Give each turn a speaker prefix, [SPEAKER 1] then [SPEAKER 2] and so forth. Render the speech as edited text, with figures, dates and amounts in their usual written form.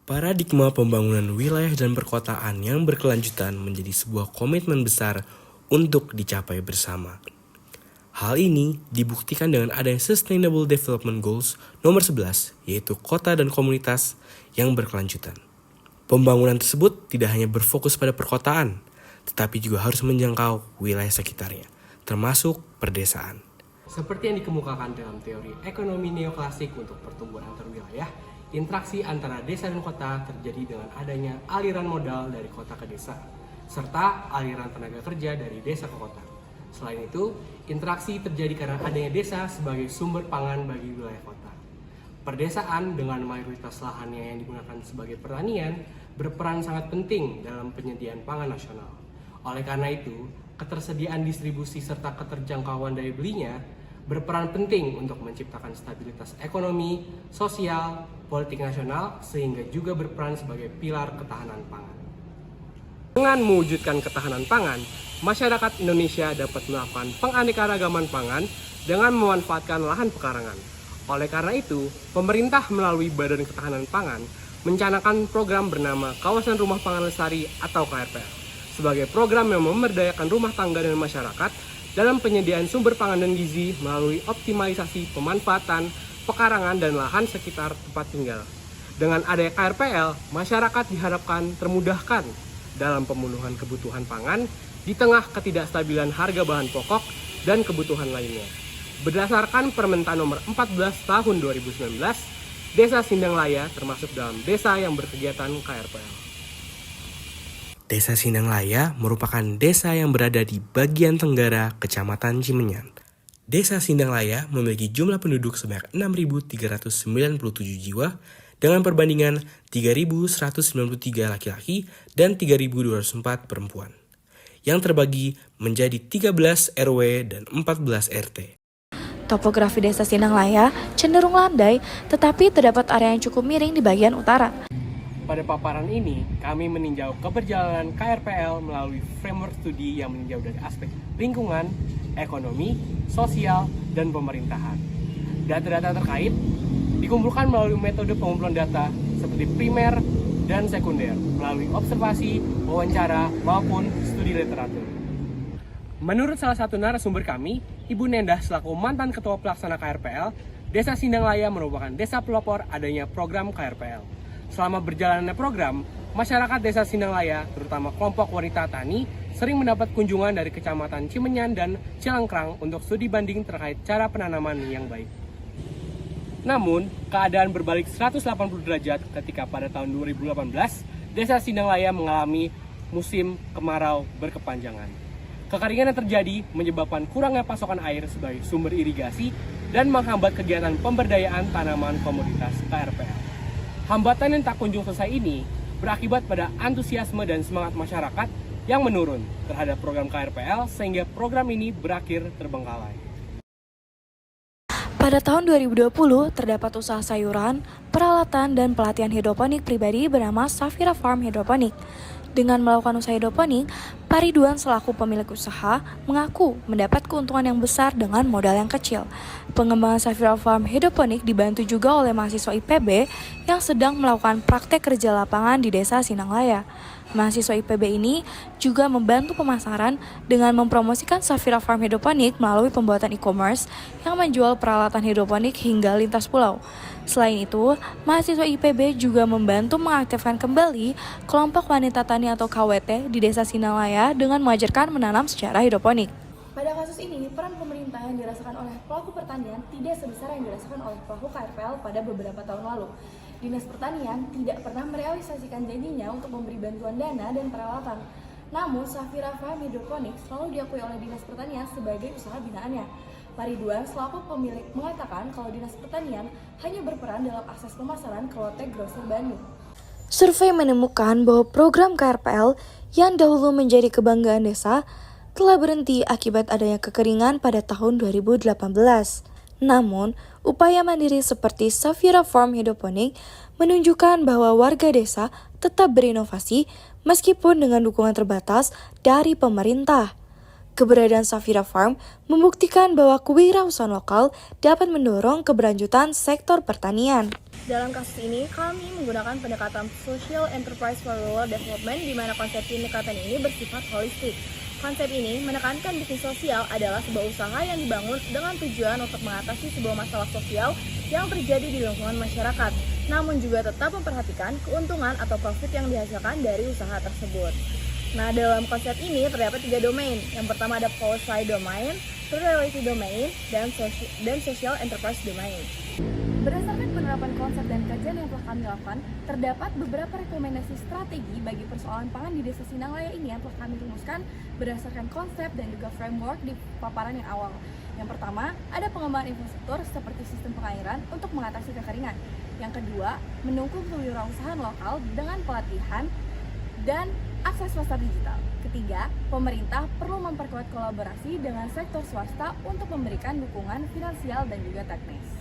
[SPEAKER 1] Paradigma pembangunan wilayah dan perkotaan yang berkelanjutan menjadi sebuah komitmen besar untuk dicapai bersama. Hal ini dibuktikan dengan adanya Sustainable Development Goals nomor 11, yaitu kota dan komunitas yang berkelanjutan. Pembangunan tersebut tidak hanya berfokus pada perkotaan, tetapi juga harus menjangkau wilayah sekitarnya, termasuk perdesaan.
[SPEAKER 2] Seperti yang dikemukakan dalam teori ekonomi neoklasik untuk pertumbuhan antar wilayah, interaksi antara desa dan kota terjadi dengan adanya aliran modal dari kota ke desa, serta aliran tenaga kerja dari desa ke kota. Selain itu, interaksi terjadi karena adanya desa sebagai sumber pangan bagi wilayah kota. Perdesaan dengan mayoritas lahannya yang digunakan sebagai pertanian berperan sangat penting dalam penyediaan pangan nasional. Oleh karena itu, ketersediaan distribusi serta keterjangkauan daya belinya berperan penting untuk menciptakan stabilitas ekonomi, sosial, politik nasional, sehingga juga berperan sebagai pilar ketahanan pangan. Dengan mewujudkan ketahanan pangan, masyarakat Indonesia dapat melakukan penganekaragaman pangan dengan memanfaatkan lahan pekarangan. Oleh karena itu, pemerintah melalui Badan Ketahanan Pangan mencanangkan program bernama Kawasan Rumah Pangan Lestari atau KRPL sebagai program yang memberdayakan rumah tangga dan masyarakat dalam penyediaan sumber pangan dan gizi melalui optimalisasi pemanfaatan pekarangan dan lahan sekitar tempat tinggal. Dengan adanya KRPL, masyarakat diharapkan termudahkan dalam pemenuhan kebutuhan pangan di tengah ketidakstabilan harga bahan pokok dan kebutuhan lainnya. Berdasarkan Permentan nomor 14 tahun 2019, Desa Sindanglaya termasuk dalam desa yang berkegiatan KRPL.
[SPEAKER 1] Desa Sindanglaya merupakan desa yang berada di bagian tenggara Kecamatan Cimenyan. Desa Sindanglaya memiliki jumlah penduduk sebanyak 6.397 jiwa dengan perbandingan 3.193 laki-laki dan 3.204 perempuan, yang terbagi menjadi 13 RW dan 14 RT.
[SPEAKER 3] Topografi Desa Sindanglaya cenderung landai, tetapi terdapat area yang cukup miring di bagian utara.
[SPEAKER 2] Pada paparan ini, kami meninjau keberjalanan KRPL melalui framework studi yang meninjau dari aspek lingkungan, ekonomi, sosial, dan pemerintahan. Data-data terkait dikumpulkan melalui metode pengumpulan data seperti primer dan sekunder, melalui observasi, wawancara, maupun studi literatur. Menurut salah satu narasumber kami, Ibu Nendah selaku mantan Ketua Pelaksana KRPL, Desa Sindanglaya merupakan desa pelopor adanya program KRPL. Selama berjalannya program, masyarakat Desa Sindanglaya, terutama kelompok wanita tani, sering mendapat kunjungan dari Kecamatan Cimenyan dan Cilangkrang untuk studi banding terkait cara penanaman yang baik. Namun, keadaan berbalik 180 derajat ketika pada tahun 2018, Desa Sindanglaya mengalami musim kemarau berkepanjangan. Kekeringan yang terjadi menyebabkan kurangnya pasokan air sebagai sumber irigasi dan menghambat kegiatan pemberdayaan tanaman komoditas KRPL. Hambatan yang tak kunjung selesai ini berakibat pada antusiasme dan semangat masyarakat yang menurun terhadap program KRPL sehingga program ini berakhir terbengkalai.
[SPEAKER 3] Pada tahun 2020, terdapat usaha sayuran, peralatan, dan pelatihan hidroponik pribadi bernama Safira Farm Hidroponik. Dengan melakukan usaha hidroponik, Pak Ridwan selaku pemilik usaha mengaku mendapat keuntungan yang besar dengan modal yang kecil. Pengembangan Safira Farm Hidroponik dibantu juga oleh mahasiswa IPB yang sedang melakukan praktek kerja lapangan di Desa Sindanglaya. Mahasiswa IPB ini juga membantu pemasaran dengan mempromosikan Safira Farm Hidroponik melalui pembuatan e-commerce yang menjual peralatan hidroponik hingga lintas pulau. Selain itu, mahasiswa IPB juga membantu mengaktifkan kembali kelompok wanita tani atau KWT di Desa Sindanglaya dengan mengajarkan menanam secara hidroponik. Pada kasus ini, peran pemerintah yang dirasakan oleh pelaku pertanian tidak sebesar yang dirasakan oleh pelaku KRPL pada beberapa tahun lalu. Dinas Pertanian tidak pernah merealisasikan janjinya untuk memberi bantuan dana dan peralatan. Namun, Safira Farm Hidroponik selalu diakui oleh Dinas Pertanian sebagai usaha binaannya. Pak Ridwan selaku pemilik mengatakan kalau Dinas Pertanian hanya berperan dalam akses pemasaran ke lote grosir Bandung. Survei menemukan bahwa program KRPL yang dahulu menjadi kebanggaan desa telah berhenti akibat adanya kekeringan pada tahun 2018. Namun, upaya mandiri seperti Safira Farm Hidroponik menunjukkan bahwa warga desa tetap berinovasi meskipun dengan dukungan terbatas dari pemerintah. Keberadaan Safira Farm membuktikan bahwa kewirausahaan lokal dapat mendorong keberlanjutan sektor pertanian. Dalam kasus ini, kami menggunakan pendekatan Social Enterprise for Rural Development di mana konsep pendekatan ini bersifat holistik. Konsep ini menekankan bisnis sosial adalah sebuah usaha yang dibangun dengan tujuan untuk mengatasi sebuah masalah sosial yang terjadi di lingkungan masyarakat, namun juga tetap memperhatikan keuntungan atau profit yang dihasilkan dari usaha tersebut. Nah, dalam konsep ini terdapat 3 domain. Yang pertama ada policy domain, plurality domain, dan social enterprise domain. Berdasarkan penerapan konsep dan kajian yang telah kami lakukan, terdapat beberapa rekomendasi strategi bagi persoalan pangan di Desa Sinanglaya ini yang telah kami rumuskan berdasarkan konsep dan juga framework di paparan yang awal. Yang pertama, ada pengembangan infrastruktur seperti sistem pengairan untuk mengatasi kekeringan. Yang kedua, mendukung kewirausahaan lokal dengan pelatihan dan akses pasar digital. Ketiga, pemerintah perlu memperkuat kolaborasi dengan sektor swasta untuk memberikan dukungan finansial dan juga teknis.